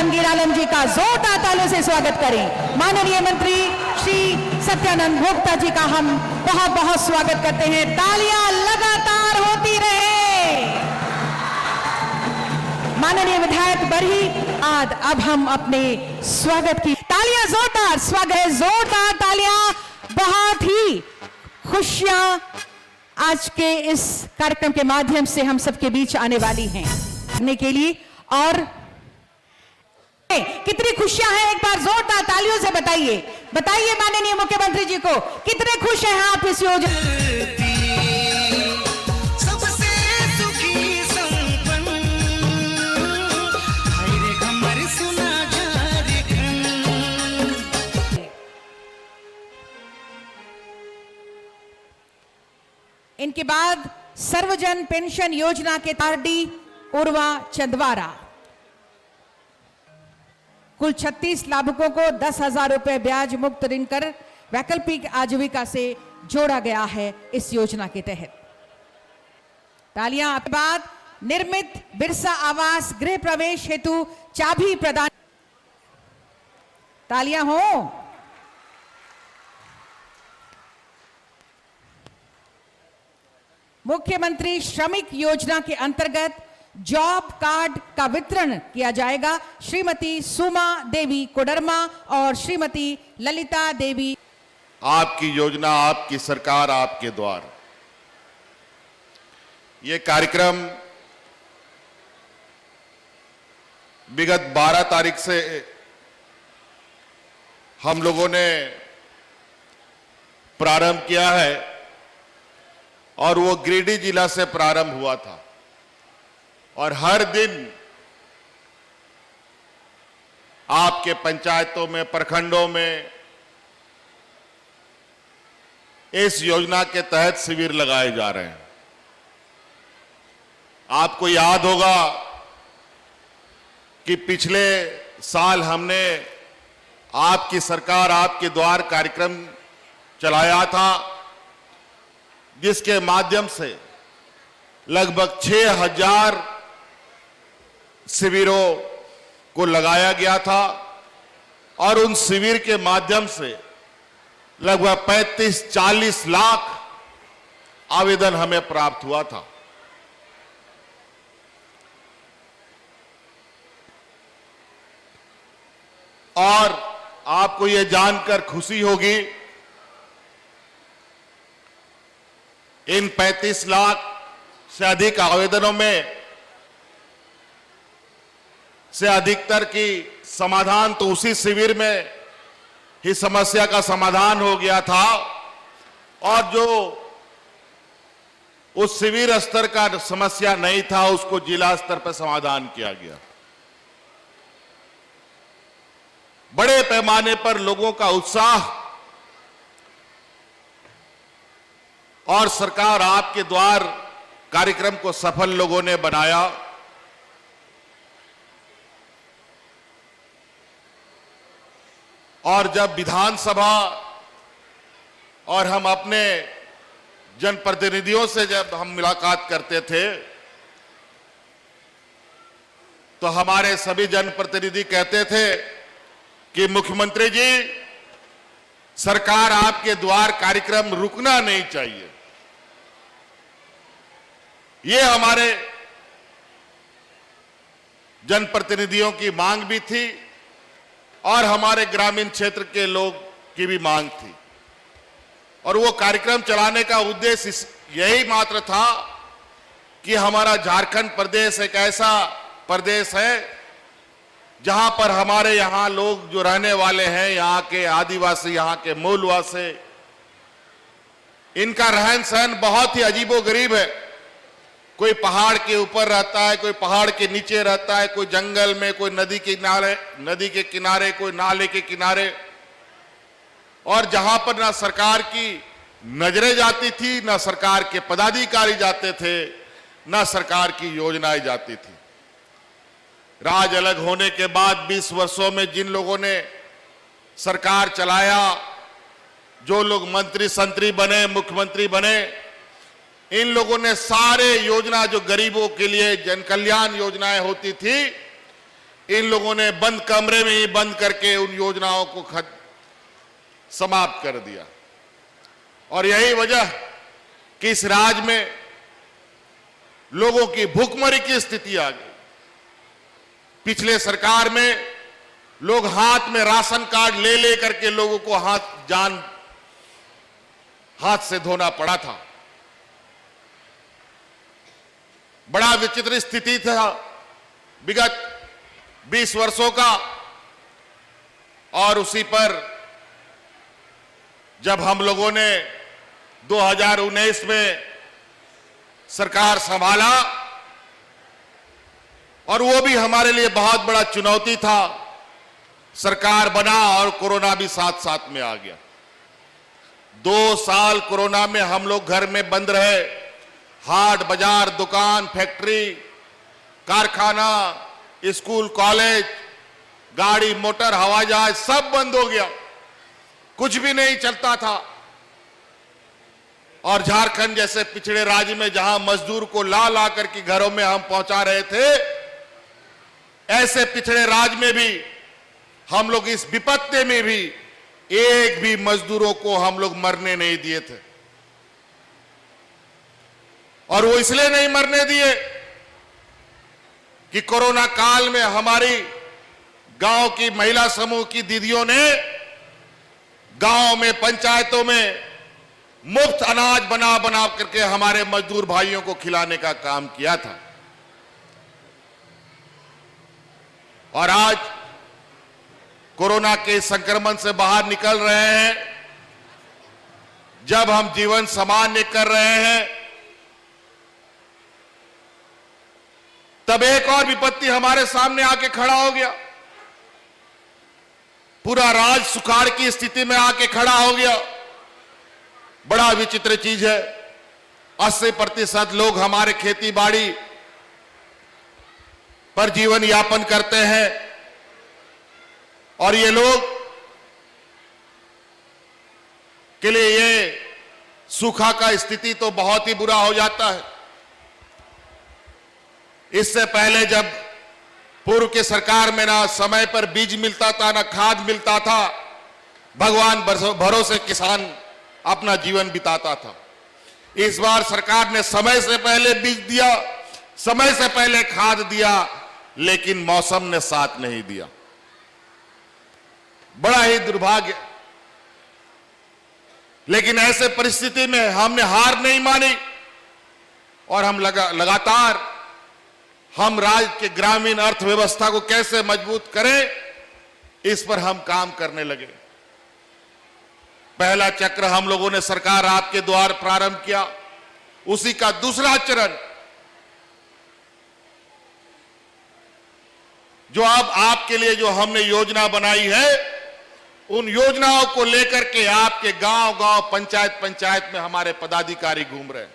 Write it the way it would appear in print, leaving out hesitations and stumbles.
आलमगीर आलम जी का जोरदार तालियों से स्वागत करें। माननीय मंत्री श्री सत्यानंद भोक्ता जी का हम बहुत बहुत स्वागत करते हैं। तालियां लगातार होती रहे। माननीय विधायक बरही आज अब हम अपने स्वागत की तालियां जोरदार स्वागत है, जोरदार तालियां। बहुत ही खुशियां आज के इस कार्यक्रम के माध्यम से हम सबके बीच आने वाली हैं करने के लिए। और कितनी खुशियां हैं, एक बार जोरदार तालियों से बताइए, बताइए माननीय मुख्यमंत्री जी को कितने खुश हैं आप इस योजना। इनके बाद सर्वजन पेंशन योजना के तारडी उर्वा चंदवारा, कुल 36 लाभुकों को 10,000 रुपए ब्याज मुक्त ऋण कर वैकल्पिक आजीविका से जोड़ा गया है इस योजना के तहत। तालियां। आपके बाद निर्मित बिरसा आवास गृह प्रवेश हेतु चाबी प्रदान। तालियां हो। मुख्यमंत्री श्रमिक योजना के अंतर्गत जॉब कार्ड का वितरण किया जाएगा। श्रीमती सुमा देवी कोडरमा और श्रीमती ललिता देवी। आपकी योजना, आपकी सरकार, आपके द्वार, ये कार्यक्रम विगत 12 तारीख से हम लोगों ने प्रारंभ किया है और वो गिरिडीह जिला से प्रारंभ हुआ था। और हर दिन आपके पंचायतों में, प्रखंडों में इस योजना के तहत शिविर लगाए जा रहे हैं। आपको याद होगा कि पिछले साल हमने आपकी सरकार, आपके द्वार कार्यक्रम चलाया था, जिसके माध्यम से लगभग 6,000 शिविरों को लगाया गया था और उन शिविर के माध्यम से लगभग 35-40 लाख आवेदन हमें प्राप्त हुआ था। और आपको यह जानकर खुशी होगी, इन 35 लाख से अधिक आवेदनों में से अधिकतर की समाधान तो उसी शिविर में ही समस्या का समाधान हो गया था, और जो उस शिविर स्तर का समस्या नहीं था उसको जिला स्तर पर समाधान किया गया। बड़े पैमाने पर लोगों का उत्साह और सरकार आपके द्वार कार्यक्रम को सफल लोगों ने बनाया। और जब विधानसभा और हम अपने जनप्रतिनिधियों से जब हम मुलाकात करते थे तो हमारे सभी जनप्रतिनिधि कहते थे कि मुख्यमंत्री जी, सरकार आपके द्वार कार्यक्रम रुकना नहीं चाहिए। ये हमारे जनप्रतिनिधियों की मांग भी थी और हमारे ग्रामीण क्षेत्र के लोग की भी मांग थी। और वो कार्यक्रम चलाने का उद्देश्य यही मात्र था कि हमारा झारखंड प्रदेश एक ऐसा प्रदेश है जहां पर हमारे यहां लोग जो रहने वाले हैं, यहां के आदिवासी, यहां के मूलवासी, इनका रहन सहन बहुत ही अजीबोगरीब है। कोई पहाड़ के ऊपर रहता है, कोई पहाड़ के नीचे रहता है, कोई जंगल में, कोई नदी के किनारे, कोई नाले के किनारे। और जहां पर ना सरकार की नजरें जाती थी, ना सरकार के पदाधिकारी जाते थे, ना सरकार की योजनाएं जाती थी। राज अलग होने के बाद 20 वर्षों में जिन लोगों ने सरकार चलाया, जो लोग मंत्री संतरी बने, मुख्यमंत्री बने, इन लोगों ने सारे योजना जो गरीबों के लिए जन कल्याण योजनाएं होती थी, इन लोगों ने बंद कमरे में ही बंद करके उन योजनाओं को समाप्त कर दिया। और यही वजह कि इस राज्य में लोगों की भूखमरी की स्थिति आ गई। पिछले सरकार में लोग हाथ में राशन कार्ड ले ले करके लोगों को हाथ से धोना पड़ा था। बड़ा विचित्र स्थिति था विगत 20 वर्षों का। और उसी पर जब हम लोगों ने 2019 में सरकार संभाला, और वो भी हमारे लिए बहुत बड़ा चुनौती था, सरकार बना और कोरोना भी साथ साथ में आ गया। 2 साल कोरोना में हम लोग घर में बंद रहे। हाट बाजार, दुकान, फैक्ट्री, कारखाना, स्कूल, कॉलेज, गाड़ी मोटर, हवाई जहाज सब बंद हो गया। कुछ भी नहीं चलता था। और झारखंड जैसे पिछड़े राज्य में जहां मजदूर को ला ला करके घरों में हम पहुंचा रहे थे, ऐसे पिछड़े राज्य में भी हम लोग इस विपत्ति में भी एक भी मजदूरों को हम लोग मरने नहीं दिए थे। और वो इसलिए नहीं मरने दिए कि कोरोना काल में हमारी गांव की महिला समूह की दीदियों ने गांव में, पंचायतों में मुफ्त अनाज बना बना करके हमारे मजदूर भाइयों को खिलाने का काम किया था। और आज कोरोना के संक्रमण से बाहर निकल रहे हैं, जब हम जीवन सामान्य कर रहे हैं, तब एक और विपत्ति हमारे सामने आके खड़ा हो गया। पूरा राज्य सुखाड़ की स्थिति में आके खड़ा हो गया। बड़ा विचित्र चीज है। 80% लोग हमारे खेती बाड़ी पर जीवन यापन करते हैं, और ये लोग के लिए ये सूखा का स्थिति तो बहुत ही बुरा हो जाता है। इससे पहले जब पूर्व के सरकार में ना समय पर बीज मिलता था, ना खाद मिलता था, भगवान भरोसे किसान अपना जीवन बिताता था। इस बार सरकार ने समय से पहले बीज दिया, समय से पहले खाद दिया, लेकिन मौसम ने साथ नहीं दिया। बड़ा ही दुर्भाग्य। लेकिन ऐसे परिस्थिति में हमने हार नहीं मानी, और हम लगातार हम राज्य के ग्रामीण अर्थव्यवस्था को कैसे मजबूत करें, इस पर हम काम करने लगे। पहला चक्र हम लोगों ने सरकार आपके द्वार प्रारंभ किया। उसी का दूसरा चरण जो अब आपके लिए जो हमने योजना बनाई है, उन योजनाओं को लेकर के आपके गांव गांव, पंचायत पंचायत में हमारे पदाधिकारी घूम रहे हैं।